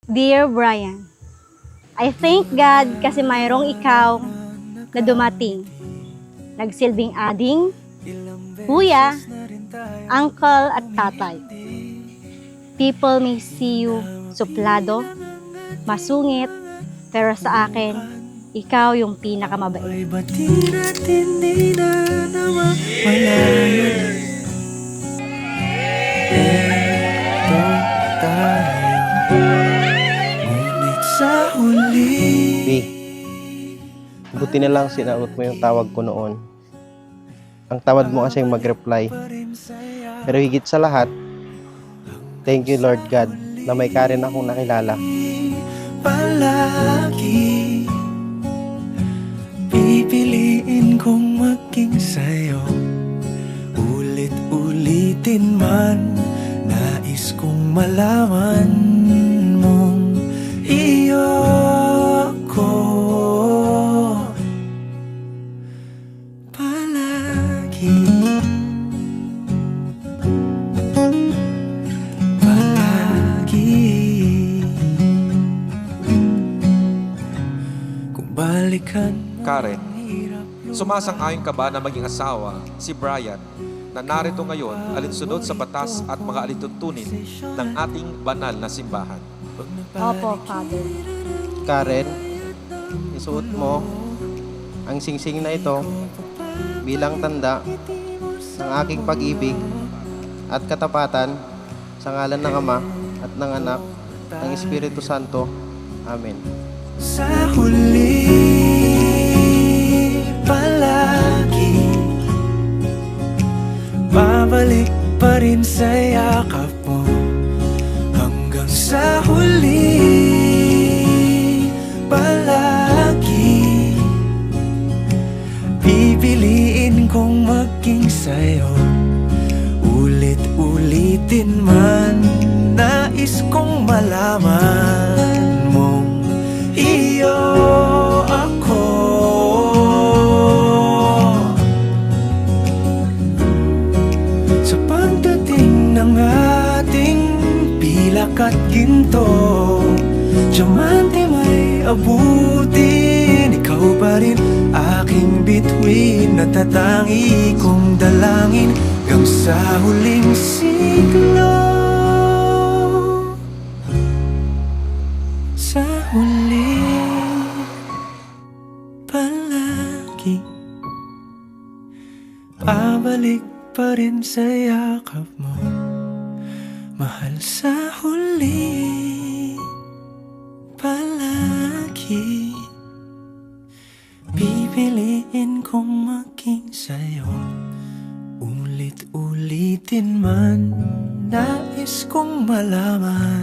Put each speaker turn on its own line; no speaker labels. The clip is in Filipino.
Dear Brian, I thank God kasi mayroong ikaw na dumating. Nagsilbing ading, kuya, uncle at tatay. People may see you suplado, masungit, pero sa akin, ikaw yung pinakamabait.
Ba't di natin di na namamalayan? Eto tayo, ngunit sa huli.
B, buti na lang sinagot mo yung tawag ko noon. Ang tamad mo kasing mag-reply. Pero higit sa lahat, thank you Lord God na may Karen akong nakilala.
Palagi pipiliin kong maging sa'yo. Ulit-ulitin man, nais kong malaman mong iyo ko. Palagi kung balikan.
Karen, sumasang-ayon ka ba na maging asawa si Brian na narito ngayon alinsunod sa batas at mga alituntunin ng ating banal na simbahan?
Opo, Father.
Karen, isuot mo ang singsing na ito bilang tanda ng aking pag-ibig at katapatan sa ngalan ng Ama at ng Anak ng Espiritu Santo. Amen.
Sa huli, palagi babalik pa rin sa yakap mo. Hanggang sa huli, palagi pipiliin kong maging sa'yo. Ulit-ulitin man, nais kong malaman mong iyo ako. Sa pagdating ng ating pilak at ginto, diamante may abutin. Ikaw pa rin aking bituin, natatangi kong dalangin hanggang sa huling siglo. Sa huli, palagi babalik pa rin sa yakap mo. Mahal, sa huli, palagi pipiliin kong maging sa'yo. Ulit-ulitin man, nais kong malaman